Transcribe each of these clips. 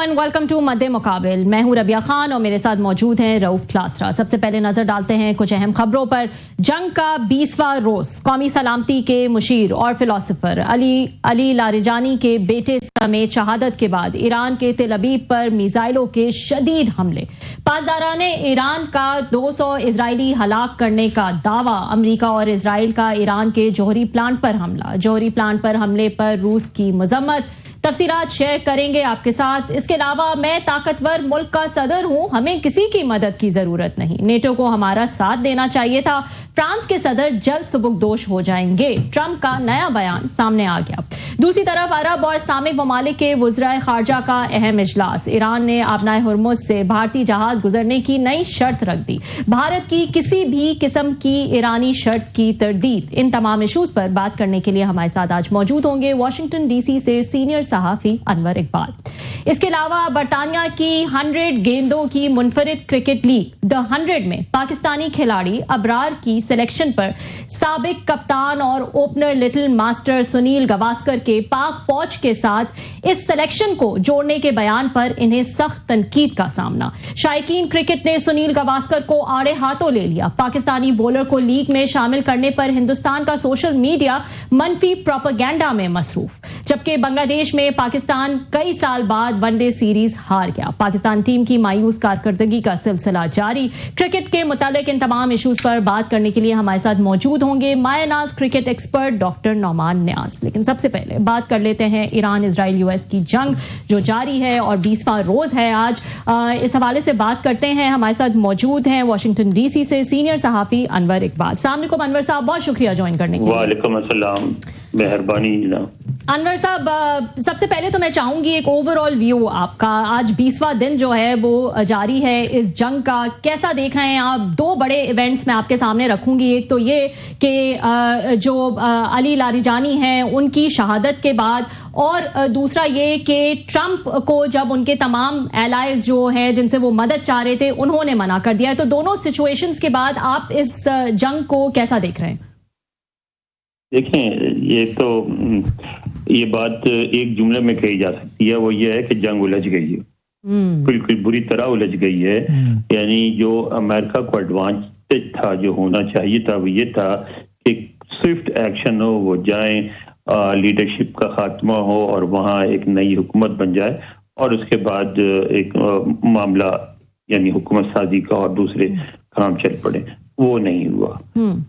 And welcome to मध्य मुकाबिल। मैं हूं रबिया खान और मेरे साथ मौजूद हैं रऊफ क्लासरा। सबसे पहले नजर डालते हैं कुछ अहम खबरों पर। जंग का 20वां रोज, कौमी सलामती के मुशीर और फिलोसोफर अली लारिजानी के बेटे समेत शहादत के बाद ईरान के तेल अबीब पर मिसाइलों के शदीद हमले। पासदारान ने ईरान का 200 इजरायली हलाक करने का दावा। अमरीका और इजराइल का ईरान के जौहरी प्लांट पर हमला। जौहरी प्लांट पर हमले पर रूस की मजम्मत। तफसीलात शेयर करेंगे आपके साथ। इसके अलावा मैं ताकतवर मुल्क का सदर हूं, हमें किसी की मदद की जरूरत नहीं, नेटो को हमारा साथ देना चाहिए था, फ्रांस के सदर जल्द सुबुकदोश हो जाएंगे, ट्रंप का नया बयान सामने आ गया। दूसरी तरफ अरब और इस्लामिक ममालिक के वुज़राए खारजा का अहम इजलास। ईरान ने आबनाए हुर्मुज से भारतीय जहाज गुजरने की नई शर्त रख दी। भारत की किसी भी किस्म की ईरानी शर्त की तरदीद। इन तमाम इशूज पर बात करने के लिए हमारे साथ आज मौजूद होंगे वाशिंगटन डीसी से सीनियर सहाफी अनवर इकबाल। इसके अलावा बरतानिया की 100 गेंदों की मुनफरिद क्रिकेट लीग द 100 में पाकिस्तानी खिलाड़ी अबरार की सिलेक्शन पर साबिक कप्तान और opener little master Sunil Gavaskar के पाक फौज के साथ इस सिलेक्शन को जोड़ने के बयान पर इन्हें सख्त तनकीद का सामना। शायकीन क्रिकेट ने सुनील गावस्कर को आड़े हाथों ले लिया। पाकिस्तानी बॉलर को लीग में शामिल करने पर हिंदुस्तान का सोशल मीडिया मनफी प्रोपेगेंडा में मसरूफ। जबकि बांग्लादेश में पाकिस्तान कई साल बाद वनडे सीरीज हार गया। पाकिस्तान टीम की मायूस कारकर्दगी का सिलसिला जारी। क्रिकेट के मुतालिक इन तमाम इशूज पर बात करने के लिए हमारे साथ मौजूद होंगे मायनाज क्रिकेट एक्सपर्ट डॉक्टर नौमान न्याज। लेकिन सबसे पहले बात कर लेते हैं ईरान इजराइल यूएस की जंग जो जारी है और 20वां रोज है आज। इस हवाले से बात करते हैं। हमारे साथ मौजूद हैं वाशिंगटन डीसी से सीनियर सहाफी अनवर इकबाल। अस्सलाम वालेकुम अनवर साहब, बहुत शुक्रिया ज्वाइन करने के लिए। वालेकुम अस्सलाम, मेहरबानी। अनवर साहब, सबसे पहले तो मैं चाहूंगी एक ओवरऑल व्यू आपका। आज 20वां दिन जो है वो जारी है इस जंग का, कैसा देख रहे हैं आप? दो बड़े इवेंट्स मैं आपके सामने रखूंगी। एक तो ये कि जो अली लारिजानी हैं उनकी शहादत के बाद, और दूसरा ये कि ट्रंप को जब उनके तमाम एलाइज जो हैं जिनसे वो मदद चाह रहे थे उन्होंने मना कर दिया है। तो दोनों सिचुएशंस के बाद आप इस जंग को कैसा देख रहे हैं? देखें, ये बात एक जुमले में कही जा सकती है, वो ये है कि जंग उलझ गई है, बिल्कुल बुरी तरह उलझ गई है। यानी जो अमेरिका को एडवांटेज था, जो होना चाहिए था, वो ये था कि स्विफ्ट एक्शन हो, वो जाए, लीडरशिप का खात्मा हो और वहाँ एक नई हुकूमत बन जाए और उसके बाद एक मामला यानी हुकूमत साजी का और दूसरे काम चल पड़े। वो नहीं हुआ।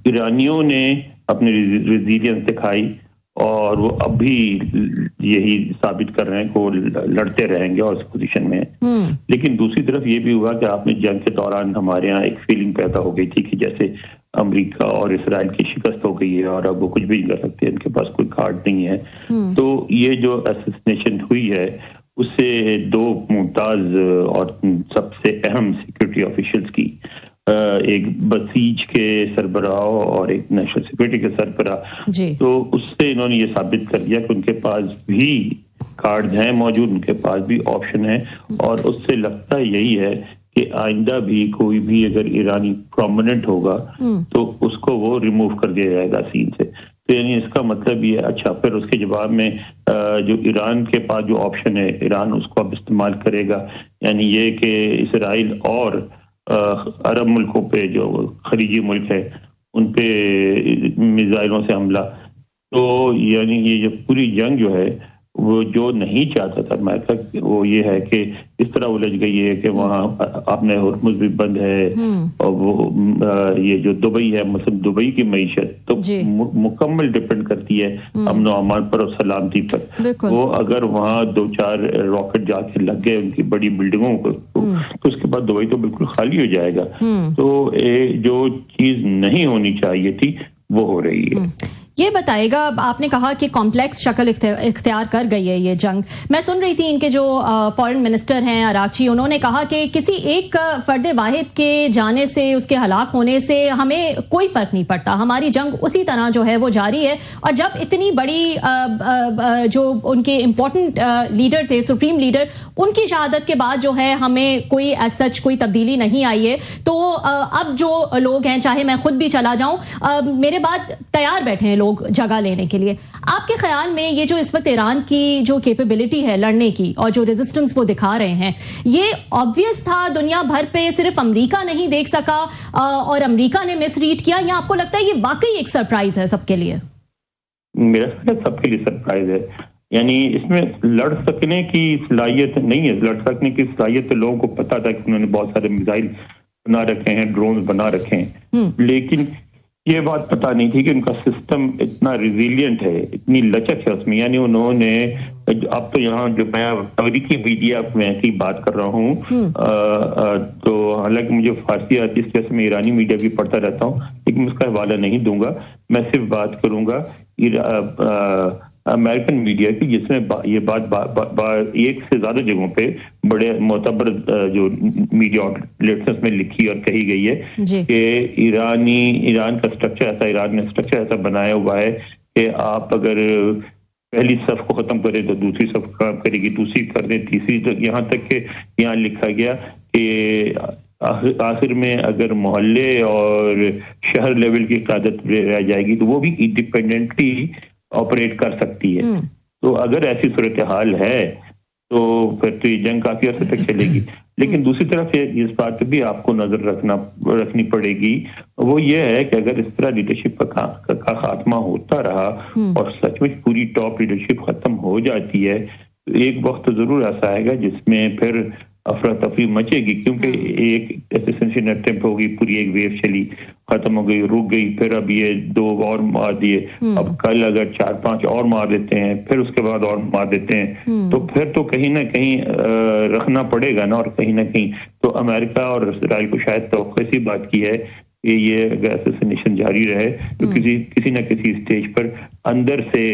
ईरानियों ने अपनी रेजिलियंस दिखाई और वो अब भी यही साबित कर रहे हैं कि वो लड़ते रहेंगे और उस पोजीशन में है। लेकिन दूसरी तरफ ये भी हुआ कि आपने जंग के दौरान हमारे यहाँ एक फीलिंग पैदा हो गई थी कि जैसे अमेरिका और इसराइल की शिकस्त हो गई है और अब वो कुछ भी नहीं कर सकते, इनके पास कोई कार्ड नहीं है। तो ये जो असैसिनेशन हुई है उससे दो मुमताज और सबसे अहम सिक्योरिटी ऑफिशियल्स की, एक बसीज के सरबराह और एक नेशनल सिक्योरिटी के सरबराह, तो उससे इन्होंने ये साबित कर दिया कि उनके पास भी कार्ड हैं मौजूद, उनके पास भी ऑप्शन है। और उससे लगता यही है कि आइंदा भी कोई भी अगर ईरानी प्रोमिनेंट होगा तो उसको वो रिमूव कर दिया जाएगा सीन से। तो यानी इसका मतलब ये, अच्छा फिर उसके जवाब में जो ईरान के पास जो ऑप्शन है, ईरान उसको अब इस्तेमाल करेगा। यानी ये कि इसराइल और अरब मुल्कों पे जो खलीजी मुल्क है उन पे मिसाइलों से हमला। तो यानी ये जो पूरी जंग जो है वो जो नहीं चाहता था अमेरिका, वो ये है कि इस तरह उलझ गई है कि वहाँ आपने हुर्मुज भी बंद है और वो ये जो दुबई है, मतलब दुबई की मईशत तो मुकम्मल डिपेंड करती है अमन और अमान पर और सलामती पर। वो अगर वहाँ 2-4 रॉकेट जाके लग गए उनकी बड़ी बिल्डिंगों को तो उसके बाद दुबई तो बिल्कुल खाली हो जाएगा। तो जो चीज नहीं होनी चाहिए थी वो हो रही है। ये बताएगा, आपने कहा कि कॉम्प्लेक्स शक्ल इख्तियार कर गई है ये जंग। मैं सुन रही थी इनके जो फॉरेन मिनिस्टर हैं अरागची, उन्होंने कहा कि किसी एक फर्द वाहिद के जाने से, उसके हलाक होने से हमें कोई फर्क नहीं पड़ता, हमारी जंग उसी तरह जो है वो जारी है। और जब इतनी बड़ी जो उनके इम्पोर्टेंट लीडर थे, सुप्रीम लीडर, उनकी शहादत के बाद जो है हमें कोई एज सच कोई तब्दीली नहीं आई है। तो अब जो लोग हैं, चाहे मैं खुद भी चला जाऊं, मेरे बाद तैयार बैठे हैं لوگ جگہ لینے کے لیے. آپ کے خیال میں یہ جو اس وقت ایران کی جو کیپیبلٹی ہے لڑنے کی اور جو ریزسٹنس وہ دکھا رہے ہیں, یہ آبویس تھا, دنیا بھر پہ صرف امریکہ نہیں دیکھ سکا اور امریکہ نے مس ریڈ کیا, یا آپ کو لگتا ہے یہ واقعی ایک سرپرائز ہے سب کے لیے؟ میرا خیال سب کے لیے سرپرائز ہے. یعنی اس میں لڑ سکنے کی صلاحیت نہیں ہے. لڑ سکنے کی صلاحیت تو لوگوں کو پتا تھا کہ انہوں نے بہت سارے میزائل بنا رکھے ہیں, ڈرونز بنا رکھے ہیں, لیکن یہ بات پتا نہیں تھی کہ ان کا سسٹم اتنا ریزیلینٹ ہے, اتنی لچک ہے اس میں. یعنی انہوں نے, اب تو یہاں جو میں امریکی میڈیا میں کی بات کر رہا ہوں, تو حالانکہ مجھے فارسی آتی ہے اس وجہ سے میں ایرانی میڈیا بھی پڑھتا رہتا ہوں, لیکن اس کا حوالہ نہیں دوں گا. میں صرف بات کروں گا امریکن میڈیا کی, جس میں یہ بات ایک سے زیادہ جگہوں پہ بڑے معتبر جو میڈیا آؤٹلیٹس میں لکھی اور کہی گئی ہے کہ ایران کا اسٹرکچر ایسا, ایران نے اسٹرکچر ایسا بنایا ہوا ہے کہ آپ اگر پہلی صف کو ختم کرے تو دوسری صف کام کرے گی, دوسری کر دیں تیسری, یہاں تک کہ یہاں لکھا گیا کہ آخر میں اگر محلے اور شہر لیول کی قیادت رہ جائے گی تو وہ بھی انڈیپینڈنٹلی آپریٹ کر سکتی ہے. تو اگر ایسی صورتحال ہے تو پھر تو یہ جنگ کافی عرصے تک چلے گی. لیکن دوسری طرف اس بات پہ بھی آپ کو نظر رکھنی پڑے گی, وہ یہ ہے کہ اگر اس طرح لیڈرشپ کا خاتمہ ہوتا رہا اور سچ مچ پوری ٹاپ لیڈرشپ ختم ہو جاتی ہے, تو ایک وقت ضرور ایسا آئے گا جس میں پھر افراتفری مچے گی, کیونکہ ایک اسیسنشن اٹیمپٹ ہوگی, پوری ایک ویو چلی, ختم ہو گئی, رک گئی, پھر اب یہ 2 اور مار دیے, اب کل اگر 4-5 اور مار دیتے ہیں, پھر اس کے بعد اور مار دیتے ہیں, تو پھر تو کہیں نہ کہیں رکھنا پڑے گا نا. اور کہیں نہ کہیں تو امریکہ اور اسرائیل کو شاید توقع سی بات کی ہے کہ یہ اگر اسیسنیشن جاری رہے تو کسی نہ کسی اسٹیج پر اندر سے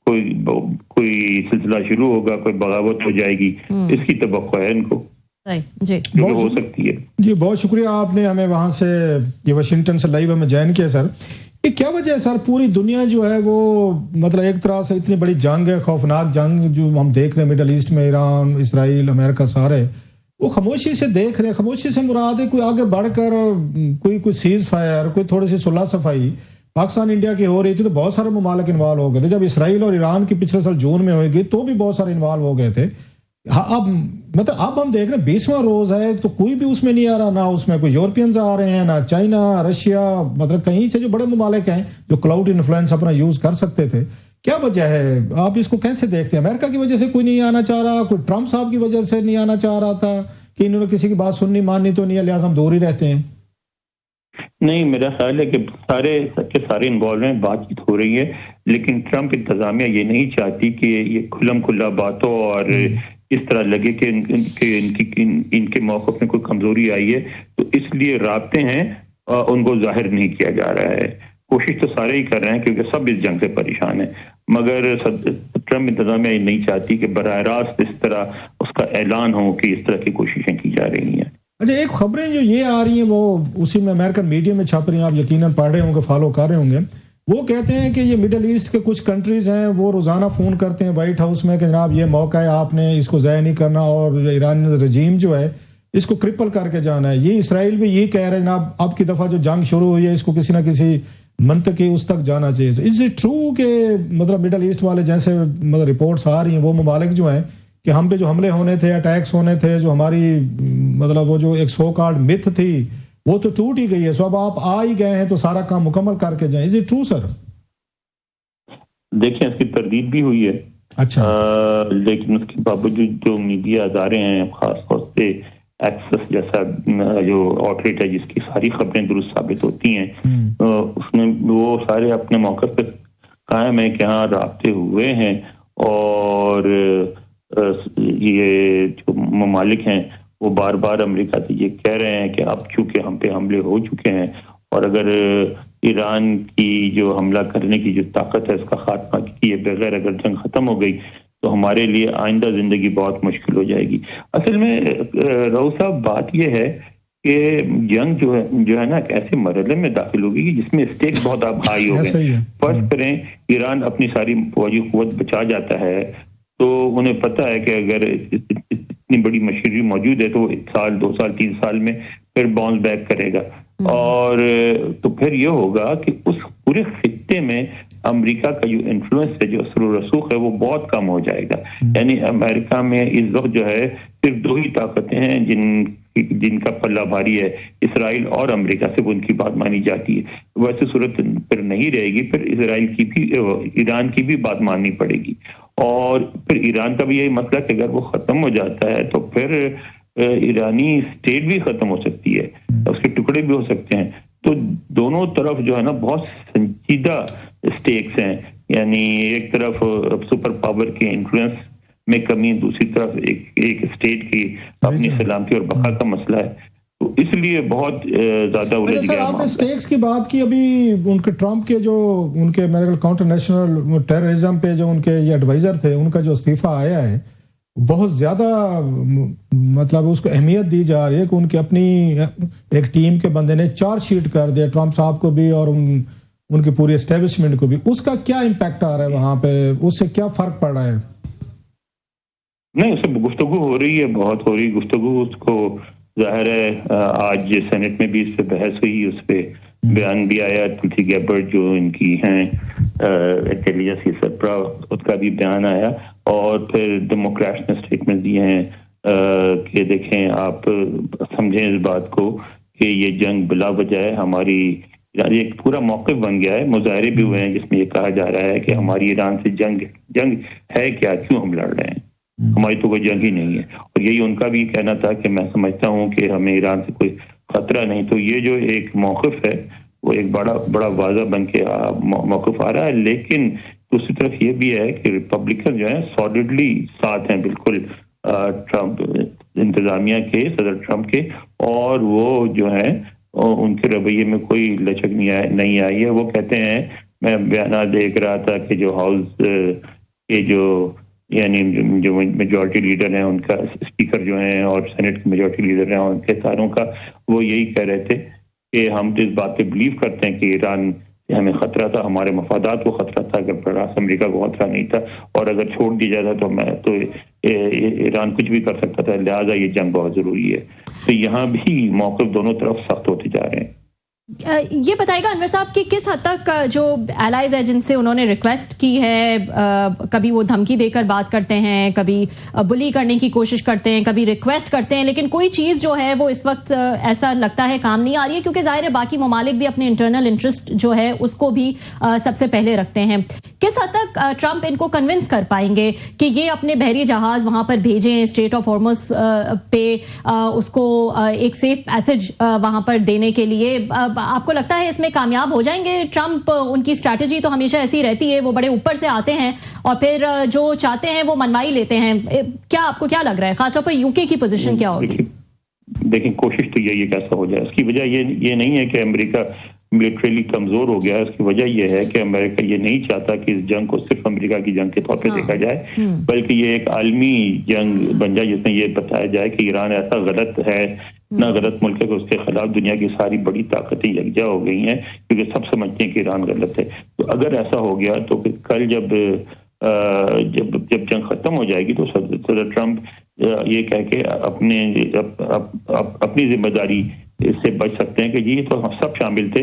کوئی سلسلہ شروع ہوگا, کوئی بغاوت ہو جائے گی. اس کی توقع ہے ان کو, جی ہو سکتی ہے. جی بہت شکریہ, آپ نے ہمیں وہاں سے یہ واشنگٹن سے لائیو ہمیں جوائن کیا. سر یہ کیا وجہ ہے سر, پوری دنیا جو ہے وہ مطلب ایک طرح سے اتنی بڑی جنگ ہے, خوفناک جنگ جو ہم دیکھ رہے ہیں مڈل ایسٹ میں, ایران, اسرائیل, امریکہ, سارے وہ خاموشی سے دیکھ رہے ہیں. خاموشی سے مراد ہے کوئی آگے بڑھ کر کوئی سیز فائر, کوئی تھوڑی سی صلح صفائی پاکستان انڈیا کی ہو رہی تھی تو بہت سارے ممالک انوالو ہو گئے تھے. جب اسرائیل اور ایران کی پچھلے سال جون میں ہوئے گی تو بھی بہت سارے انوالو ہو گئے تھے. اب ہم دیکھ رہے ہیں 20واں روز ہے تو کوئی بھی اس میں نہیں آ رہا, نہ اس میں کوئی یورپینز آ رہے ہیں, نہ چائنا, رشیا, مطلب کہیں سے جو بڑے ممالک ہیں جو کلاؤڈ انفلوئنس اپنا یوز کر سکتے تھے. کیا وجہ ہے, آپ اس کو کیسے دیکھتے ہیں؟ امریکہ کی وجہ سے کوئی نہیں آنا چاہ رہا, کوئی ٹرمپ صاحب کی وجہ سے نہیں آنا چاہ رہا تھا کہ انہوں نے کسی کی بات سننی ماننی تو نہیں ہے, لہٰذا ہم دور ہی رہتے ہیں؟ نہیں, میرا خیال ہے کہ سارے انوالو ہیں, بات چیت ہو رہی ہے, لیکن ٹرمپ انتظامیہ یہ نہیں چاہتی کہ یہ کھلم کھلا باتوں اور اس طرح لگے کہ ان کے موقف میں کوئی کمزوری آئی ہے, تو اس لیے رابطے ہیں ان کو ظاہر نہیں کیا جا رہا ہے. کوشش تو سارے ہی کر رہے ہیں کیونکہ سب اس جنگ سے پریشان ہیں, مگر ٹرمپ انتظامیہ یہ نہیں چاہتی کہ براہ راست اس طرح اس کا اعلان ہو کہ اس طرح کی کوششیں کی جا رہی ہیں. اچھا, ایک خبریں جو یہ آ رہی ہیں وہ اسی میں امریکن میڈیا میں چھپ رہی ہیں, آپ یقیناً پڑھ رہے ہوں گے, فالو کر رہے ہوں گے. وہ کہتے ہیں کہ یہ مڈل ایسٹ کے کچھ کنٹریز ہیں وہ روزانہ فون کرتے ہیں وائٹ ہاؤس میں کہ جناب یہ موقع ہے, آپ نے اس کو ضائع نہیں کرنا, اور ایرانی رجیم جو ہے اس کو کرپل کر کے جانا ہے. یہ اسرائیل بھی یہی کہہ رہے ہیں جناب اب کی دفعہ جو جنگ شروع ہوئی ہے اس کو کسی نہ کسی منطقی اس تک جانا چاہیے. از اٹ ٹرو کہ مطلب مڈل ایسٹ والے جیسے مطلب رپورٹس آ رہی ہیں وہ ممالک جو ہیں کہ ہم پہ جو حملے ہونے تھے, اٹیکس ہونے تھے, جو ہماری مطلب وہ جو ایک سو کارڈ متھ تھی وہ تو ٹوٹ ہی گئی ہے, سو اب آپ آ ہی گئے ہیں تو سارا کام مکمل کر کے جائیں. از اٹ ٹرو سر؟ دیکھیں, اس کی تردید بھی ہوئی ہے. اچھا, لیکن اس کے باوجود جو میڈیا ادارے ہیں, خاص طور سے ایکسس جیسا جو آؤٹلیٹ ہے جس کی ساری خبریں درست ثابت ہوتی ہیں, اس میں وہ سارے اپنے موقع پہ قائم ہیں کہ ہاں رابطے ہوئے ہیں, اور یہ جو ممالک ہیں وہ بار بار امریکہ سے یہ کہہ رہے ہیں کہ اب چونکہ ہم پہ حملے ہو چکے ہیں, اور اگر ایران کی جو حملہ کرنے کی جو طاقت ہے اس کا خاتمہ کیے بغیر اگر جنگ ختم ہو گئی تو ہمارے لیے آئندہ زندگی بہت مشکل ہو جائے گی. اصل میں رؤوف صاحب بات یہ ہے کہ جنگ جو ہے نا ایک ایسے مرحلے میں داخل ہوگی کہ جس میں اسٹیک بہت اب ہائی ہو گئے. فرض کریں ایران اپنی ساری فوجی قوت بچا جاتا ہے تو انہیں پتا ہے کہ اگر اتنی بڑی مشینری موجود ہے تو وہ 1 سال 2 سال 3 سال میں پھر باؤنس بیک کرے گا, اور تو پھر یہ ہوگا کہ اس پورے خطے میں امریکہ کا جو انفلوئنس ہے، جو اثر و رسوخ ہے، وہ بہت کم ہو جائے گا. یعنی امریکہ میں اس وقت جو ہے صرف 2 ہی طاقتیں ہیں جن کا پلہ بھاری ہے، اسرائیل اور امریکہ. صرف ان کی بات مانی جاتی ہے. ویسے صورت پھر نہیں رہے گی، پھر اسرائیل کی بھی، ایران کی بھی بات ماننی پڑے گی. اور پھر ایران کا بھی یہی مسئلہ کہ اگر وہ ختم ہو جاتا ہے تو پھر ایرانی اسٹیٹ بھی ختم ہو سکتی ہے، اس کے ٹکڑے بھی ہو سکتے ہیں. تو دونوں طرف جو ہے نا بہت سنجیدہ اسٹیکس ہیں. یعنی ایک طرف سپر پاور کے انفلوئنس میں کمی، دوسری طرف ایک اسٹیٹ کی اپنی سلامتی اور بقا کا مسئلہ ہے. تو اس لیے بہت زیادہ الجھ گیا. آپ نے اسٹیکس کی بات کی، ابھی ان کے ٹرمپ کے جو ان کے میرے کاؤنٹر نیشنل ٹیررزم پہ جو ان کے یہ ایڈوائزر تھے، ان کا جو استعفیٰ آیا ہے، بہت زیادہ مطلب اس کو اہمیت دی جا رہی ہے کہ ان کی اپنی ایک ٹیم کے بندے نے چارج شیٹ کر دیا ٹرمپ صاحب کو بھی اور ان کی پوری اسٹیبلشمنٹ کو بھی. اس کا کیا امپیکٹ آ رہا ہے وہاں پہ؟ اس سے کیا فرق پڑ رہا ہے؟ نہیں، اس سے گفتگو ہو رہی ہے، بہت ہو رہی گفتگو. اس کو ظاہر ہے آج سینٹ میں بھی اس پہ بحث ہوئی، اس پہ بیان بھی آیا. تلسی گیبرڈ جو ان کی ہیں انٹیلیجنس کی سربراہ، اس کا بھی بیان آیا. اور پھر ڈیموکریٹس نے اسٹیٹمنٹ دیے ہیں کہ دیکھیں آپ سمجھیں اس بات کو کہ یہ جنگ بلا وجہ ہے. ہماری ایک پورا موقف بن گیا ہے، مظاہرے بھی ہوئے ہیں جس میں یہ کہا جا رہا ہے کہ ہماری ایران سے جنگ ہے کیا، کیوں ہم لڑ رہے ہیں، ہماری تو کوئی جنگ ہی نہیں ہے. اور یہی ان کا بھی کہنا تھا کہ میں سمجھتا ہوں کہ ہمیں ایران سے کوئی خطرہ نہیں. تو یہ جو ایک موقف ہے وہ ایک بڑا واضح بن کے موقف آ رہا ہے. لیکن دوسری طرف یہ بھی ہے کہ ریپبلکن جو ہیں سالڈلی ساتھ ہیں بالکل ٹرمپ انتظامیہ کے، صدر ٹرمپ کے. اور وہ جو ہیں ان کے رویے میں کوئی لچک نہیں آئی ہے. وہ کہتے ہیں، میں بیانات دیکھ رہا تھا کہ جو ہاؤس کے یعنی جو میجورٹی لیڈر ہیں، ان کا اسپیکر جو ہیں اور سینٹ کے میجورٹی لیڈر ہیں، ان کے ساروں کا وہ یہی کہہ رہے تھے کہ ہم تو اس بات پہ بلیو کرتے ہیں کہ ایران ہمیں خطرہ تھا، ہمارے مفادات کو خطرہ تھا، اگر براس امریکہ کو خطرہ نہیں تھا. اور اگر چھوڑ دیا جاتا تو ایران کچھ بھی کر سکتا تھا. لہٰذا یہ جنگ بہت ضروری ہے. تو یہاں بھی موقف دونوں طرف سخت ہوتے جا رہے ہیں. یہ بتائے گا انور صاحب کہ کس حد تک جو الائز ہے جن سے انہوں نے ریکویسٹ کی ہے، کبھی وہ دھمکی دے کر بات کرتے ہیں، کبھی بلی کرنے کی کوشش کرتے ہیں، کبھی ریکویسٹ کرتے ہیں، لیکن کوئی چیز جو ہے وہ اس وقت ایسا لگتا ہے کام نہیں آ رہی ہے، کیونکہ ظاہر ہے باقی ممالک بھی اپنے انٹرنل انٹرسٹ جو ہے اس کو بھی سب سے پہلے رکھتے ہیں. کس حد تک ٹرمپ ان کو کنونس کر پائیں گے کہ یہ اپنے بحری جہاز وہاں پر بھیجیں، اسٹریٹ آف ہارمز پہ اس کو ایک سیف پیسج وہاں پر دینے کے لیے؟ آپ کو لگتا ہے اس میں کامیاب ہو جائیں گے ٹرمپ؟ ان کی اسٹریٹجی تو ہمیشہ ایسی رہتی ہے، وہ بڑے اوپر سے آتے ہیں اور پھر جو چاہتے ہیں وہ منوائی لیتے ہیں. کیا آپ کو کیا لگ رہا ہے خاص طور پر یو کے کی پوزیشن کیا ہوگی؟ دیکھیں کوشش تو یہی کیسا ہو جائے. اس کی وجہ یہ نہیں ہے کہ امریکہ ملٹریلی کمزور ہو گیا. اس کی وجہ یہ ہے کہ امریکہ یہ نہیں چاہتا کہ اس جنگ کو صرف امریکہ کی جنگ کے طور پہ دیکھا جائے، بلکہ یہ ایک عالمی جنگ بن جائے جس میں یہ بتایا جائے کہ ایران ایسا غلط ہے، اتنا غلط ملک ہے کہ اس کے خلاف دنیا کی ساری بڑی طاقتیں یکجا ہو گئی ہیں، کیونکہ سب سمجھتے ہیں کہ ایران غلط ہے. تو اگر ایسا ہو گیا تو پھر کل جب جنگ ختم ہو جائے گی تو صدر ٹرمپ یہ کہہ کے اپنی ذمہ داری اس سے بچ سکتے ہیں کہ جی تو ہم سب شامل تھے،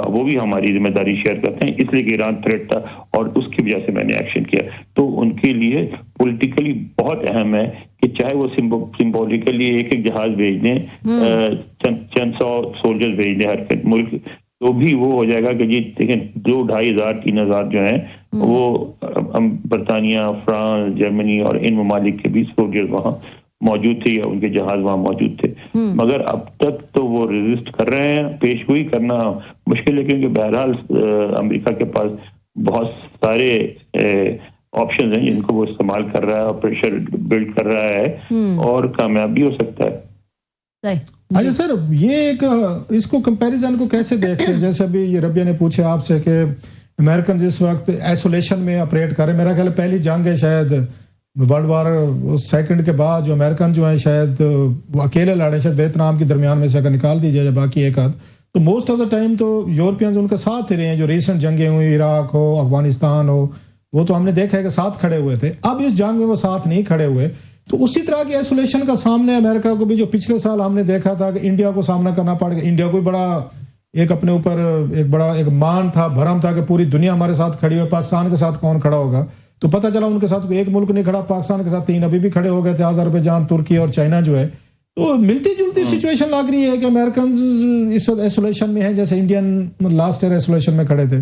وہ بھی ہماری ذمہ داری شیئر کرتے ہیں، اس لیے کہ ایران تھریٹ تھا اور اس کی وجہ سے میں نے ایکشن کیا. تو ان کے لیے پولیٹیکلی بہت اہم ہے کہ چاہے وہ سمبولیکلی ایک جہاز بھیج دیں، چند 100 سولجرز بھیج دیں ہر ملک، تو بھی وہ ہو جائے گا کہ جی دیکھیں 2,500-3,000 جو ہیں وہ برطانیہ، فرانس، جرمنی اور ان ممالک کے بھی سولجرز وہاں موجود تھے یا ان کے جہاز وہاں موجود تھے. مگر اب تک تو وہ ریزسٹ کر رہے ہیں. پیش گوئی کرنا مشکل ہے کیونکہ بہرحال امریکہ کے پاس بہت سارے آپشنز ہیں جن کو وہ استعمال کر رہا ہے اور پریشر بلڈ کر رہا ہے اور کامیاب بھی ہو سکتا ہے. اچھا سر، یہ ایک اس کو کمپیریزن کو کیسے دیکھتے ہیں؟ جیسے ابھی یہ ربیہ نے پوچھا آپ سے کہ امریکن اس وقت ایسولیشن میں آپریٹ کر رہے ہیں. میرا خیال پہلی جنگ ہے شاید ورلڈ وار سیکنڈ کے بعد جو امریکن جو ہیں شاید وہ اکیلے لڑے، شاید ویتنام کے درمیان میں سے اگر نکال دی جائے باقی ایک آدھ، تو موسٹ آف دا ٹائم تو یورپینز ان کے ساتھ ہی رہے ہیں. جو ریسنٹ جنگیں ہوئی، عراق ہو، افغانستان ہو، وہ تو ہم نے دیکھا ہے کہ ساتھ کھڑے ہوئے تھے. اب اس جنگ میں وہ ساتھ نہیں کھڑے ہوئے، تو اسی طرح کی ایسولیشن کا سامنے امریکہ کو بھی جو پچھلے سال ہم نے دیکھا تھا کہ انڈیا کو سامنا کرنا پڑ گیا. انڈیا کوئی بڑا ایک اپنے اوپر ایک بڑا ایک مان تھا, بھرم تھا کہ پوری دنیا ہمارے ساتھ کھڑی ہے, پاکستان کے ساتھ کون کھڑا ہوگا. تو پتہ چلا ان کے ساتھ کوئی ایک ملک نہیں کھڑا, پاکستان کے ساتھ 3 ابھی بھی کھڑے ہو گئے تھے, آذربائیجان, ترکی اور چائنا جو ہے. تو ملتی جلتی سچویشن لگ رہی ہے کہ امریکنز اس وقت ایسولیشن میں ہیں جیسے انڈین لاسٹ ایئر ایسولیشن میں کھڑے تھے.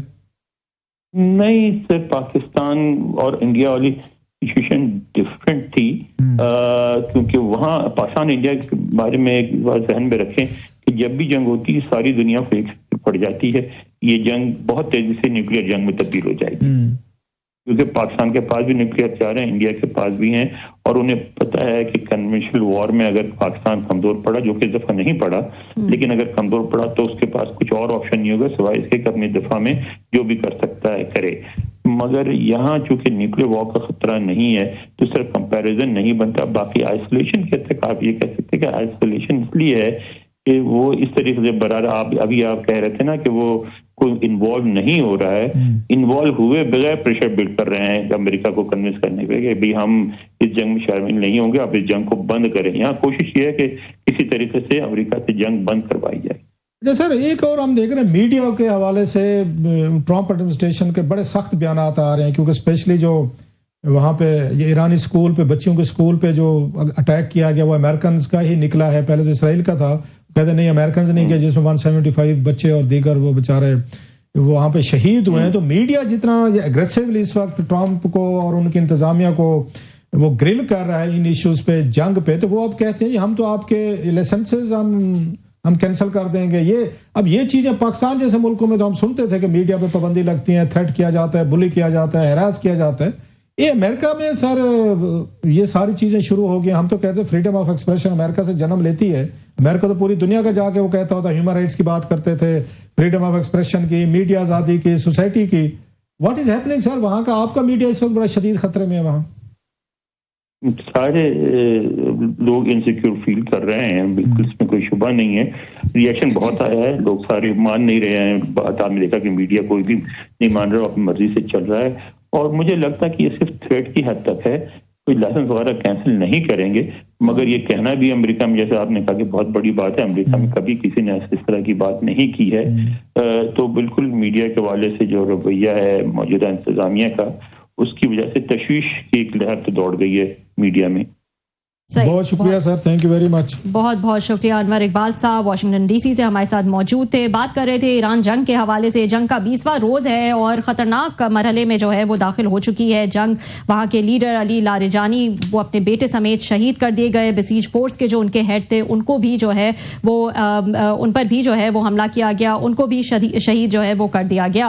نہیں سر, پاکستان اور انڈیا والی سچویشن ڈفرینٹ تھی, کیونکہ وہاں پاکستان انڈیا کے بارے میں ایک بات ذہن میں رکھیں کہ جب بھی جنگ ہوتی ہے ساری دنیا کو ایک پڑ جاتی ہے. یہ جنگ بہت تیزی سے نیوکلیر جنگ میں تبدیل ہو جائے گی, کیونکہ پاکستان کے پاس بھی نیوکلیر ہتھیار ہیں, انڈیا کے پاس بھی ہیں, اور انہیں پتہ ہے کہ کنونشنل وار میں اگر پاکستان کمزور پڑا, جو کہ اس دفعہ نہیں پڑا, لیکن اگر کمزور پڑا تو اس کے پاس کچھ اور آپشن نہیں ہوگا سوائے اس کے کہ اپنی دفاع میں جو بھی کر سکتا ہے کرے. مگر یہاں چونکہ نیوکلیر وار کا خطرہ نہیں ہے تو صرف کمپیریزن نہیں بنتا. باقی آئسولیشن کے تک آپ یہ کہہ سکتے کہ آئسولیشن اس لیے ہے کہ وہ اس طریقے سے برار ابھی آپ کہہ رہے تھے نا کہ وہ کوئی انوالو نہیں ہو رہا ہے, انوالو ہوئے بغیر پریشر بلڈ کر رہے ہیں امریکہ کو کنونس کرنے پہ کہ بھئی ہم اس جنگ میں شامل نہیں ہوں گے, آپ اس جنگ کو بند کریں. یہاں کوشش یہ ہے کہ کسی طریقے سے امریکہ سے جنگ بند کروائی جائے. سر ایک اور ہم دیکھ رہے ہیں میڈیا کے حوالے سے ٹرمپ ایڈمنسٹریشن کے بڑے سخت بیانات آ رہے ہیں, کیونکہ اسپیشلی جو وہاں پہ یہ ایرانی اسکول پہ بچیوں کے اسکول پہ جو اٹیک کیا گیا وہ امریکنز کا ہی نکلا ہے. پہلے تو اسرائیل کا تھا, کہتے نہیں امریکنز نہیں کیا, جس میں 175 بچے اور دیگر وہ بیچارے وہاں پہ شہید ہوئے ہیں. تو میڈیا جتنا اگریسولی اس وقت ٹرمپ کو اور ان کی انتظامیہ کو وہ گرل کر رہا ہے ان ایشوز پہ, جنگ پہ, تو وہ اب کہتے ہیں ہم تو آپ کے لائسنسز ہم کینسل کر دیں گے. اب یہ چیزیں پاکستان جیسے ملکوں میں تو ہم سنتے تھے کہ میڈیا پہ پابندی لگتی ہے, تھریٹ کیا جاتا ہے, بلی کیا جاتا ہے, ہراس کیا جاتا ہے. یہ امریکہ میں سر یہ ساری چیزیں شروع ہو گئی. ہم تو کہتے ہیں فریڈم آف ایکسپریشن امریکہ سے جنم لیتی ہے. امریکہ تو پوری دنیا کا جا کے وہ کہتا ہوتا ہیومن رائٹس کی بات کرتے تھے, فریڈم آف ایکسپریشن کی, میڈیا آزادی کی, سوسائٹی کی. واٹ از ہیپننگ سر وہاں کا آپ کا میڈیا اس وقت بڑا شدید خطرے میں ہے وہاں. سارے لوگ انسیکیور فیل کر رہے ہیں, بالکل اس میں کوئی شبہ نہیں ہے. ریئیکشن بہت آیا ہے, لوگ سارے مان نہیں رہے ہیں. بات آپ نے دیکھا کہ میڈیا کوئی بھی نہیں مان رہا, اپنی مرضی سے چل رہا ہے. اور مجھے لگتا ہے کہ یہ صرف تھریٹ کی حد تک ہے, کوئی لائسنس وغیرہ کینسل نہیں کریں گے. مگر یہ کہنا بھی امریکہ میں, جیسے آپ نے کہا کہ بہت بڑی بات ہے, امریکہ میں کبھی کسی نے اس طرح کی بات نہیں کی ہے. تو بالکل میڈیا کے حوالے سے جو رویہ ہے موجودہ انتظامیہ کا, اس کی وجہ سے تشویش کی ایک لہر تو دوڑ گئی ہے میڈیا میں. بہت شکریہ سر, تھینک یو ویری مچ. بہت بہت شکریہ. انور اقبال صاحب واشنگٹن ڈی سی سے ہمارے ساتھ موجود تھے, بات کر رہے تھے ایران جنگ کے حوالے سے. جنگ کا 20واں روز ہے اور خطرناک مرحلے میں جو ہے وہ داخل ہو چکی ہے جنگ. وہاں کے لیڈر علی لاریجانی وہ اپنے بیٹے سمیت شہید کر دیے گئے. بسیج فورس کے جو ان کے ہیڈ تھے ان کو بھی جو ہے وہ ان پر بھی جو ہے وہ حملہ کیا گیا, ان کو بھی شہید جو ہے وہ کر دیا گیا.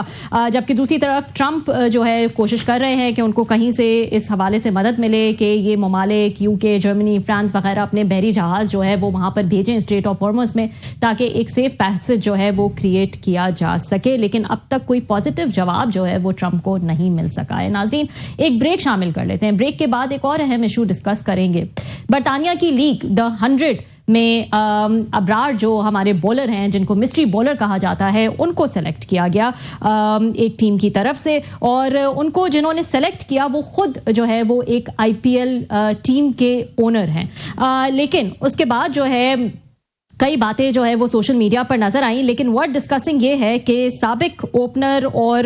جبکہ دوسری طرف ٹرمپ جو ہے کوشش کر رہے ہیں کہ ان کو کہیں سے اس حوالے سے مدد ملے کہ یہ ممالک UK, جرمنی, فرانس وغیرہ اپنے بحری جہاز جو ہے وہ وہاں پر بھیجیں اسٹریٹ آف ہارمز میں, تاکہ ایک سیف پیسج جو ہے وہ کریٹ کیا جا سکے. لیکن اب تک کوئی پازیٹیو جواب جو ہے وہ ٹرمپ کو نہیں مل سکا ہے. ناظرین ایک بریک شامل کر لیتے ہیں, بریک کے بعد ایک اور اہم ایشو ڈسکس کریں گے. برطانیہ کی لیگ دا 100 میں ابرار جو ہمارے بولر ہیں جن کو مسٹری بولر کہا جاتا ہے ان کو سلیکٹ کیا گیا ایک ٹیم کی طرف سے, اور ان کو جنہوں نے سلیکٹ کیا وہ خود جو ہے وہ ایک IPL ٹیم کے اونر ہیں. لیکن اس کے بعد جو ہے کئی باتیں جو ہے وہ سوشل میڈیا پر نظر آئیں, لیکن ورڈ ڈسکسنگ یہ ہے کہ سابق اوپنر اور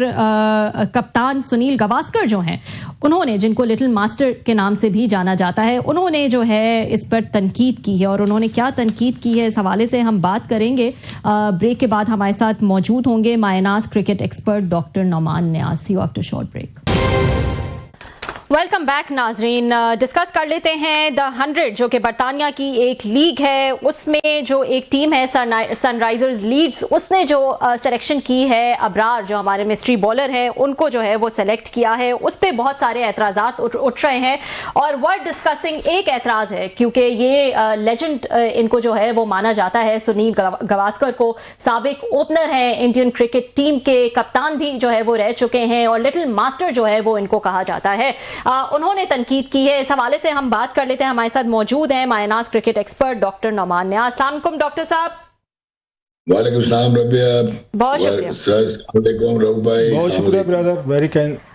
کپتان سنیل گواسکر جو ہیں انہوں نے, جن کو لٹل ماسٹر کے نام سے بھی جانا جاتا ہے, انہوں نے جو ہے اس پر تنقید کی ہے. اور انہوں نے کیا تنقید کی ہے اس حوالے سے ہم بات کریں گے. بریک کے بعد ہمارے ساتھ موجود ہوں گے مائے ناز cricket expert doctor Noman Niaz. See you after short break. Welcome back ناظرین. ڈسکس کر لیتے ہیں دا 100 جو کہ برطانیہ کی ایک لیگ ہے. اس میں جو ایک ٹیم ہے سن رائزرز لیڈز, اس نے جو سلیکشن کی ہے ابرار جو ہمارے مسٹری بولر ہیں ان کو جو ہے وہ سلیکٹ کیا ہے. اس پہ بہت سارے اعتراضات اٹھ رہے ہیں اور ورڈ ڈسکسنگ ایک اعتراض ہے کیونکہ یہ لیجنڈ ان کو جو ہے وہ مانا جاتا ہے. سنیل گواسکر کو سابق اوپنر ہیں, انڈین کرکٹ ٹیم کے کپتان بھی جو ہے وہ رہ چکے ہیں, اور لٹل ماسٹر جو ہے وہ ان کو کہا جاتا ہے. انہوں نے تنقید کی ہے. اس حوالے سے ہم بات کر لیتے ہیں. ہمارے ساتھ موجود ہیں مائے ناز کرکٹ ایکسپرٹ ڈاکٹر نعمان نیاز. السلام علیکم ڈاکٹر صاحب. वालेकुम अस्सलाम रबिया, बहुत शुक्रिया। अस्सलामुअलैकुम रऊफ भाई, बहुत शुक्रिया ब्रदर,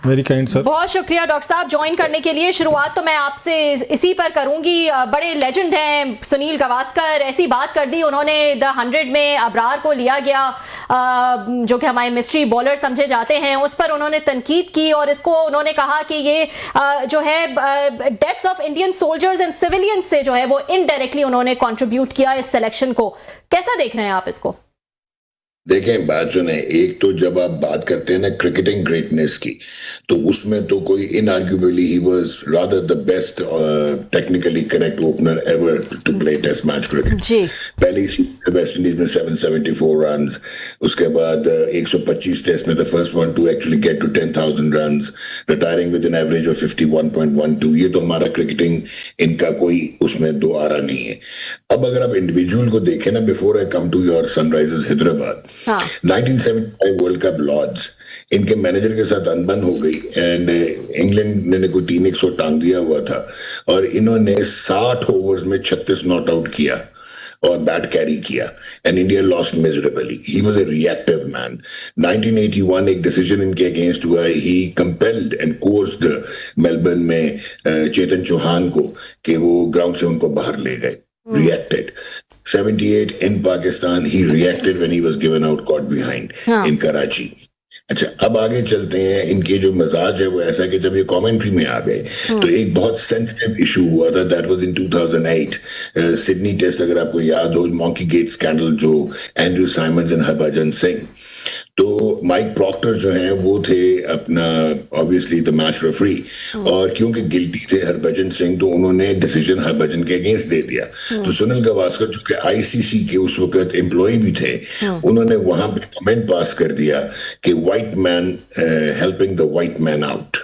वेरी काइंड सर। बहुत शुक्रिया डॉक्टर साहब ज्वाइन करने के लिए। शुरुआत तो मैं आपसे इसी पर करूंगी। बड़े लेजेंड हैं सुनील गावस्कर, ऐसी बात कर दी उन्होंने द 100 में अबरार को लिया गया जो कि हमारे मिस्ट्री बॉलर समझे जाते हैं, उस पर उन्होंने तनकीद की और इसको उन्होंने कहा कि ये जो है deaths of Indian soldiers and civilians से जो है वो इनडायरेक्टली उन्होंने कंट्रीब्यूट किया इस सिलेक्शन को। कैसा देख रहे हैं आप इसको? देखें, बात सुने, एक तो जब आप बात करते हैं ना क्रिकेटिंग ग्रेटनेस की, तो उसमें तो कोई inarguably he was rather the best technically correct opener ever to play test match cricket. पहली वेस्ट इंडीज में 774 रन्स, उसके बाद 125 टेस्ट में the first one to actually get to 10,000 runs, retiring with an average of 51.12। ये तो हमारा cricketing इनका कोई उसमें दो आरा नहीं है। अब अगर आप इंडिविजुअल को देखें ना, before I come to your Sunrisers Hyderabad, 1975 world cup Lord's, इनके मैनेजर के साथ अनबन हो गई एंड इंग्लैंड ने कोई 3-1 टांग दिया हुआ था और इन्होंने 60 ओवर्स में 36 नॉट आउट किया और बैट कैरी किया and India lost miserably. He was a reactive man. 1981 एक डिसीजन इनके अगेंस्ट हुआ, ही कंपेल्ड एंड कोर्स्ड मेलबर्न में चेतन चौहान को कि वो ग्राउंड से उनको बाहर ले गए। Reacted. 78 in Pakistan, he reacted when he was given out caught behind in Karachi. अच्छा, अब आगे चलते हैं। इनके जो मजाज है वो ऐसा कि जब ये कमेंट्री में आ गए तो एक बहुत सेंसिटिव इशू हुआ था, that was in 2008 Sydney test, अगर आपको याद हो, मॉन्की गेट स्कैंडल, जो Andrew Symonds and Harbhajan Singh. तो माइक प्रॉक्टर जो हैं वो थे अपना ऑब्वियसली द मैच रेफरी, और क्योंकि गिल्टी थे हरभजन सिंह तो उन्होंने डिसीजन हरभजन के अगेंस्ट दे दिया। तो सुनील गावस्कर जो कि आईसीसी के उस वक्त एम्प्लॉय भी थे, उन्होंने वहां पे कमेंट पास कर दिया कि white man helping the white man out.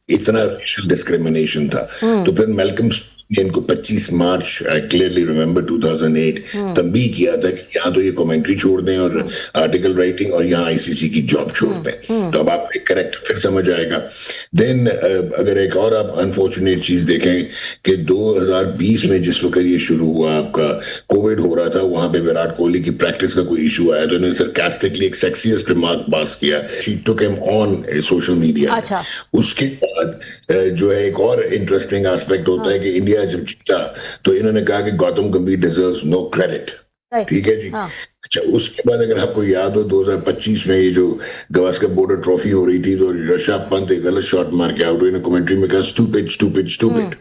इतना रेशियल डिस्क्रिमिनेशन था। तो फिर मेलकम इनको 25 मार्च आई क्लियरली रिमेंबर 2008 तंबी किया था कि यहाँ तो ये कमेंट्री छोड़ दें और आर्टिकल राइटिंग, और यहाँ आईसीसी की जॉब छोड़ दें। तो अब आपको एक करेक्ट फिर समझ आएगा। देन अगर एक और आप अनफॉर्चुनेट चीज देखें कि 2020 में जिस वक्त ये शुरू हुआ, आपका कोविड हो रहा था, वहां पे विराट कोहली की प्रैक्टिस का कोई इशू आया तो इन्होंने सरकास्टिकली एक सेक्सीएस्ट रिमार्क पास किया। She took him on social media. उसके बाद जो है एक और इंटरेस्टिंग एस्पेक्ट होता है कि इंडिया जब जीता तो इन्होंने कहा कि गौतम गंभीर डिजर्व्स नो क्रेडिट। ठीक है जी। अच्छा, उसके बाद अगर आपको याद हो 2025 में ये जो गावस्कर बॉर्डर ट्रॉफी हो रही थी तो ऋषभ पंत एक गलत शॉट मार के आउट हुए, कमेंट्री में कहा स्टूपिड स्टूपिड स्टूपिड।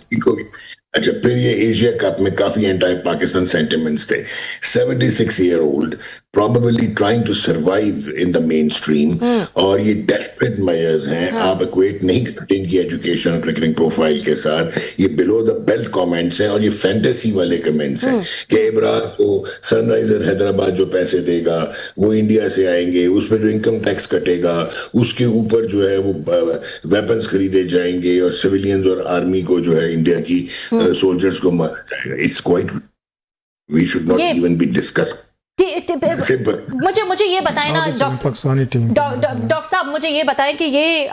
ठीक हो गया। अच्छा, फिर ये एशिया कप में काफी एंटी पाकिस्तान सेंटिमेंट्स थे। 76 year old probably trying to survive in the mainstream, और ये desperate measures हैं। आप इक्वेट नहीं करते इनकी एजुकेशन और क्रिकेटिंग प्रोफाइल के साथ। ये बिलो द बेल्ट कमेंट्स हैं और ये फैंटेसी वाले कमेंट्स हैं कि इब्रार को सनराइजर हैदराबाद जो पैसे देगा वो इंडिया से आएंगे, उस पर जो इनकम टैक्स कटेगा उसके ऊपर जो है वो वेपन्स खरीदे जाएंगे और सिविलियंस और आर्मी को जो है इंडिया की सोल्जर्स को मारा जाएगा। It's quite, we should not even be discuss. मुझे ये बताएं ना डॉक्टर साहब, मुझे ये बताएं कि ये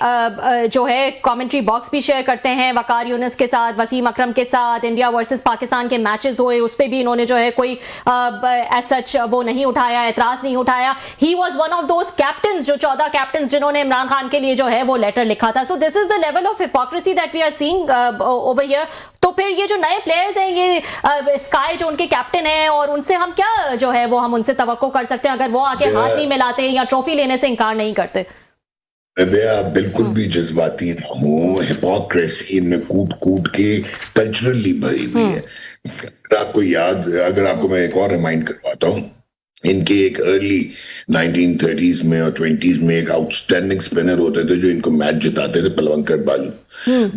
जो है कमेंट्री बॉक्स भी शेयर करते हैं वकार यूनुस के साथ, वसीम अकरम के साथ, इंडिया वर्सेस पाकिस्तान के मैचेस हुए उस पे भी इन्होंने जो है कोई एज सच वो नहीं उठाया, एतराज नहीं उठाया। He was one of those captains, जो 14 कैप्टन्स जिन्होंने इमरान खान के लिए जो है वो लेटर लिखा था। So this is the level of hypocrisy that we are seeing over here. तो फिर ये जो नए प्लेयर्स हैं, ये स्काई जो उनके कैप्टन हैं, और उनसे हम क्या जो है वो हम उनसे तवक्को कर सकते हैं अगर वो आके हाथ नहीं मिलाते या ट्रॉफी लेने से इनकार नहीं करते? आप बिल्कुल भी जज्बाती ना हो। हिपोक्रेसी इनमें कूट कूट के कल्चरली भरी हुई है। आपको याद, अगर आपको मैं एक और रिमाइंड करवाता हूँ, इनके एक अर्ली 1930s में और 20s में एक आउटस्टैंडिंग स्पिनर होते थे जो इनको मैच जिताते थे, पलवंकर बालू।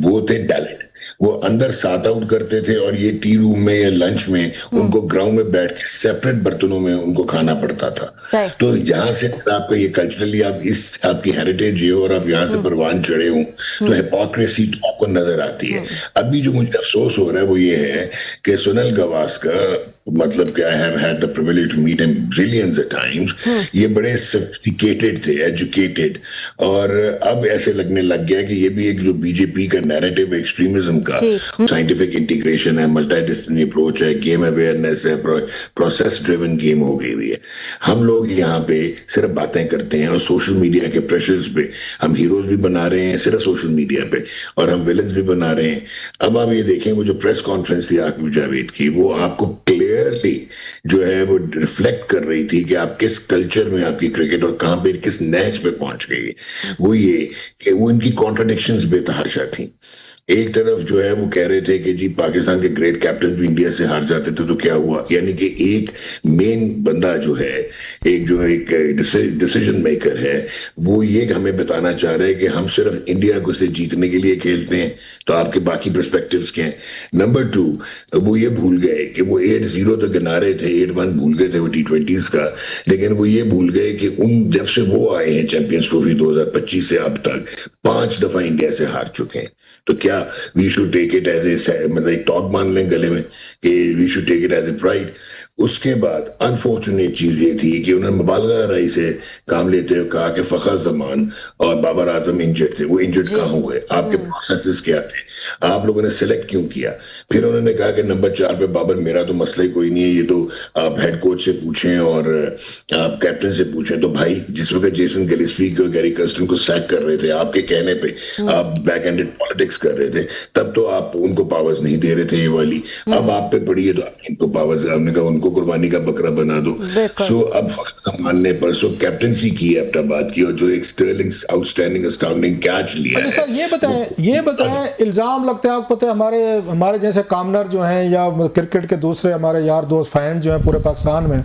वो थे डैलेट। वो अंदर 7 आउट करते थे और ये टी रूम में या लंच में उनको ग्राउंड में बैठ के सेपरेट बर्तनों में उनको खाना पड़ता था। तो यहाँ से आपका ये कल्चरली आप इस आपकी हेरिटेज ये और आप यहाँ से परवान चढ़े हो तो हिपोक्रेसी तो आपको नजर आती है। अभी जो मुझे अफसोस हो रहा है वो ये है कि सुनील गावस्कर मतलब कि I have had the privilege to meet him billions of times, ये बड़े सोफिस्टिकेटेड थे, एजुकेटेड, और अब ऐसे लगने लग गया कि ये भी एक जो बीजेपी का नैरेटिव एक्सट्रीमिज्म का, साइंटिफिक इंटीग्रेशन है, मल्टीडिसिप्लिनरी अप्रोच है, गेम अवेयरनेस है, प्रोसेस ड्रिवन गेम हो गई हुई है। हम लोग यहाँ पे सिर्फ बातें करते हैं और सोशल मीडिया के प्रेशर्स पे हम हीरोज भी बना रहे हैं सिर्फ सोशल मीडिया पे, और हम विलन्स भी बना रहे हैं। अब आप ये देखें, वो जो प्रेस कॉन्फ्रेंस थी आकिब जावेद की, वो आपको क्लियरली जो है वो रिफ्लेक्ट कर रही थी कि आप किस कल्चर में आपकी क्रिकेट और कहां पे किस नहज पे पहुंच गई है। वो ये कि वो इनकी कॉन्ट्रडिक्शंस बेतहाशा थी। एक तरफ जो है वो कह रहे थे कि जी पाकिस्तान के ग्रेट कैप्टन भी इंडिया से हार जाते थे तो क्या हुआ, यानी कि एक मेन बंदा जो है, एक डिसीजन मेकर है, वो ये हमें बताना चाह रहे हैं कि हम सिर्फ इंडिया को से जीतने के लिए खेलते हैं, तो आपके बाकी पर्सपेक्टिव्स क्या हैं। नंबर 2, वो ये भूल गए कि वो 8-0 तो गिना रहे थे, 8-1 भूल गए थे वो T20s का, लेकिन वो ये भूल गए कि जब से वो आए हैं चैंपियंस ट्रॉफी 2025 से अब तक 5 दफा इंडिया से हार चुके हैं। तो क्या we should take it as a, मतलब एक टॉक मान लें गले में कि we should take it as a pride. उसके बाद अनफॉर्चुनेट चीज ये थी कि उन्होंने मुबालगा राय से काम लेते हुए कहा कि फखर जमान और बाबर आजम इंजर्ड थे। वो इंजर्ड कहाँ हुए, आपके प्रोसेसेस क्या थे, आप लोगों ने सिलेक्ट क्यों किया। फिर उन्होंने कहा कि नंबर 4 पे बाबर, मेरा तो मसला ही कोई नहीं है, ये तो आप हेड कोच से पूछें और आप कैप्टन से पूछें। तो भाई जिस वक्त जेसन गिलेस्पी को, गैरी कर्स्टन को सैक कर रहे थे आपके कहने पे, आप बैक एंडेड पॉलिटिक्स कर रहे थे, तब तो आप उनको पावर्स नहीं दे रहे थे ये वाली। अब आप पे पड़ी है तो इनको पावर्स, हमने कहा उनको कुर्बानी का बकरा बना दो। सो अब फखर जमान ने परसों कैप्टनसी की है अहमदाबाद की, और जो एक स्टर्लिंग आउटस्टैंडिंग अस्टाउंडिंग कैच लिया है। सर ये बताएं इल्जाम लगता है आपको पता है हमारे जैसे कामनर जो हैं या क्रिकेट के दूसरे हमारे यार दोस्त फैन जो हैं पूरे पाकिस्तान में,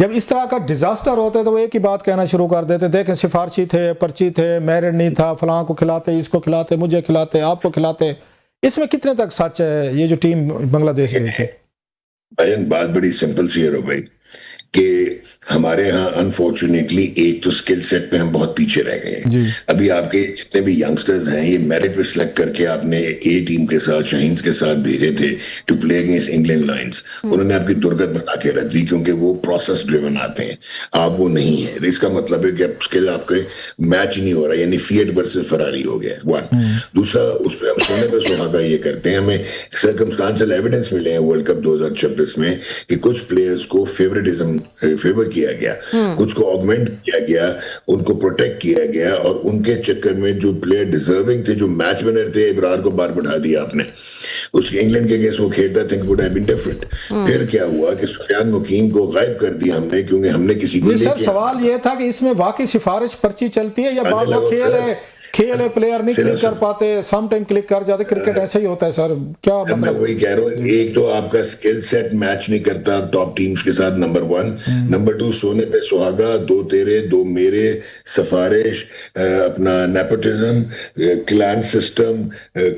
जब इस तरह का डिजास्टर होता है तो वो एक ही बात कहना शुरू कर देते, देखें सिफारशी थे, पर्ची थे, मेरिट नहीं था, फलां को खिलाते, इसको खिलाते, मुझे खिलाते, आपको खिलाते। इसमें कितने तक सच है ये जो टीम बांग्लादेश गई थी? भाईजान बात बड़ी सिंपल सी है भाई, कि हमारे यहाँ अनफॉर्चुनेटली एक तो स्किल सेट पे हम बहुत पीछे रह गए हैं। अभी आपके जितने भी यंगस्टर्स हैं ये मेरिट पे सिलेक्ट करके आपने ए टीम के साथ, शाहीन्स के साथ भेजे थे to play against England Lions, उन्होंने आपकी दुर्गत बना के रख दी क्योंकि वो प्रोसेस ड्रिवन आते हैं, आप वो नहीं है। इसका मतलब है कि अब स्किल आपके मैच ही नहीं हो रहा, यानी फिएट वर्सेस फरारी हो गया 1। दूसरा, उस पर हम सोने पर सुहागा ये करते हैं, हमें सर्कमस्टांशियल एविडेंस मिले हैं वर्ल्ड कप 2026 में कि कुछ प्लेयर्स को फेवर किया गया, कुछ को ऑगमेंट किया गया, उनको प्रोटेक्ट किया गया, और उनके चक्कर में जो प्लेयर डिजर्विंग थे, जो मैच विनर थे, इब्रार को बार बढ़ा दिया आपने। उसके इंग्लैंड के अगेंस्ट वो खेलता, think would have been different. फिर क्या हुआ कि सुफियान मुकीम को गायब कर दिया हमने, क्योंकि हमने किसी को सर सवाल ये था कि इसमें वाकई सिफारिश पर्ची चलती है या बाज़ खेल है प्लेयर नहीं क्लिक कर पाते, सम टाइम क्लिक कर जाते, क्रिकेट ऐसे ही होता है सर, क्या मतलब? मैं वही कह रहा हूँ, एक तो आपका स्किल सेट मैच नहीं करता टॉप टीम्स के साथ, नंबर 1। नंबर 2, सोने पे सुहागा, 2 तेरे 2 मेरे, सिफारिश, अपना नेपोटिज्म, क्लैन सिस्टम,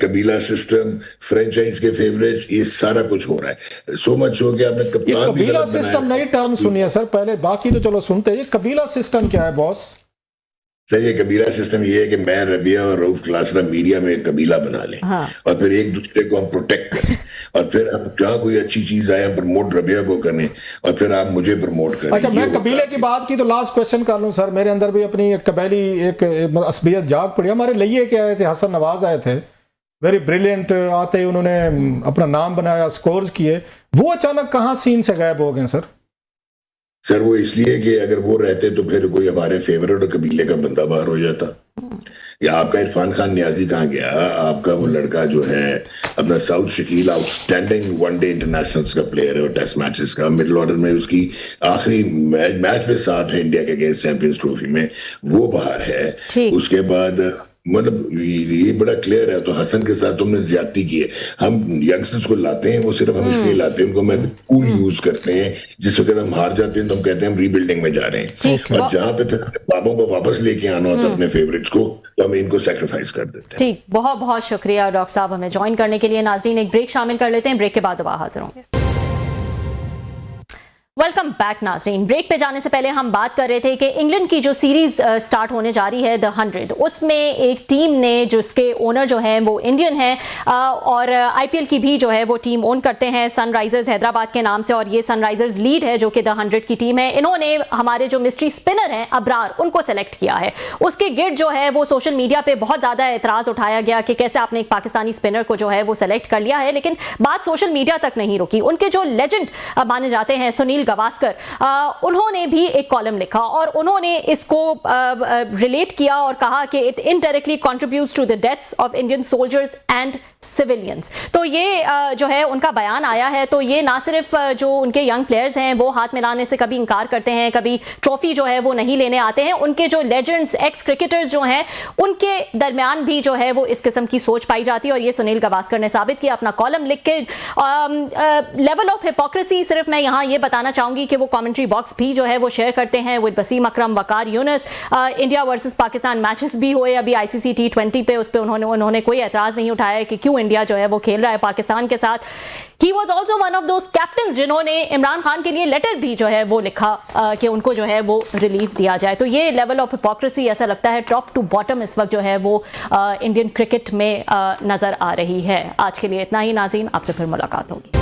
कबीला सिस्टम, फ्रेंचाइज के फेवरेट्स, ये सारा कुछ हो रहा है। सो मच हो गया, आपने कप्तान भी कबीला सिस्टम नई टर्म सुनी है सर पहले, बाकी तो चलो सुनते हैं। ये कबीला सिस्टम क्या है बॉस? सर ये कबीला सिस्टम ये है कि मैं, रबिया और रऊफ क्लासरा मीडिया में एक कबीला बना लें, और फिर एक दूसरे को हम प्रोटेक्ट करें, और फिर हम जहाँ कोई अच्छी चीज आए हम प्रमोट रबिया को करें, और फिर आप मुझे प्रमोट करें। अच्छा, मैं कबीले की बात की तो लास्ट क्वेश्चन कर लूं सर, मेरे अंदर भी अपनी एक कबीली एक असबियत जाग पड़ी। हमारे लिए के आए थे, हसन नवाज आए थे, वेरी ब्रिलियंट, आते ही उन्होंने अपना नाम बनाया, स्कोर्स किए, वो अचानक कहाँ सीन से गायब हो गए सर? सर वो इसलिए कि अगर वो रहते तो फिर कोई हमारे फेवरेट कबीले का बंदा बाहर हो जाता। या आपका इरफान खान न्याजी कहाँ गया, आपका वो लड़का जो है अपना south Shakeel, outstanding one day internationals का प्लेयर है और टेस्ट मैचेस का, मिडिल ऑर्डर में उसकी आखिरी मैच पे 60 है इंडिया के अगेंस्ट चैंपियंस ट्रॉफी में, वो बाहर है। उसके बाद मतलब ये बड़ा क्लियर है। तो हसन के साथ तुमने ज्यादती की है। हम यंगस्टर्स को लाते हैं, वो सिर्फ हम इसलिए लाते हैं, उनको मैं टूल यूज करते हैं, जिस वक्त हम हार जाते हैं तो हम कहते हैं हम रीबिल्डिंग में जा रहे हैं, और जहां पे फिर बाबों को वापस लेके आना होता अपने फेवरेट्स को, तो हम इनको सैक्रिफाइस कर देते हैं। ठीक, बहुत बहुत शुक्रिया डॉक्टर साहब हमें ज्वाइन करने के लिए। नाजरीन एक ब्रेक शामिल कर लेते हैं, ब्रेक के बाद दोबारा हाजिर होंगे। वेलकम बैक नाज़रीन। ब्रेक पे जाने से पहले हम बात कर रहे थे कि इंग्लैंड की जो सीरीज स्टार्ट होने जा रही है द 100, उसमें एक टीम ने जिसके ओनर जो है वो इंडियन है और आईपीएल की भी जो है वो टीम ओन करते हैं सनराइजर्स हैदराबाद के नाम से, और ये सनराइजर्स लीड है जो कि द 100 की टीम है। इन्होंने हमारे जो मिस्ट्री स्पिनर हैं अबरार, उनको सेलेक्ट किया है। उसके गिर्द जो है वो सोशल मीडिया पे बहुत ज़्यादा एतराज़ उठाया गया कि कैसे आपने एक पाकिस्तानी स्पिनर को जो है वो सेलेक्ट कर लिया है, लेकिन बात सोशल मीडिया तक नहीं रुकी। उनके जो लेजेंड माने जाते हैं सुनील गावस्कर, उन्होंने भी एक कॉलम लिखा और उन्होंने इसको रिलेट किया और कहा कि it indirectly contributes to the deaths of Indian soldiers and civilians. तो ये जो है उनका बयान आया है। तो ये ना सिर्फ जो उनके यंग प्लेयर्स हैं वो हाथ मिलाने से कभी इंकार करते हैं, कभी ट्रॉफी जो है वो नहीं लेने आते हैं, उनके जो लेजेंड्स एक्स क्रिकेटर्स जो हैं उनके दरमियान भी जो है वो इस किस्म की सोच पाई जाती है। और ये सुनील गावस्कर ने साबित किया अपना कॉलम लिख के। लेवल ऑफ हिपोक्रेसी सिर्फ मैं यहाँ ये बताना चाहूंगी कि वो कमेंट्री बॉक्स भी जो है वो शेयर करते हैं with Wasim Akram, Waqar Younis. India versus Pakistan matches भी हुए अभी ICC T20 पे, उस पे उन्होंने कोई एतराज नहीं उठाया कि क्यों इंडिया जो है वो खेल रहा है पाकिस्तान के साथ। He was also one of those captain जिन्होंने इमरान खान के लिए लेटर भी जो है वो लिखा कि उनको जो है वो रिलीफ दिया जाए। तो ये लेवल ऑफ हिपोक्रेसी ऐसा लगता है टॉप टू बॉटम इस वक्त जो है वो इंडियन क्रिकेट में नजर आ रही है। आज के लिए इतना ही नाज़रीन, आपसे फिर मुलाकात होगी।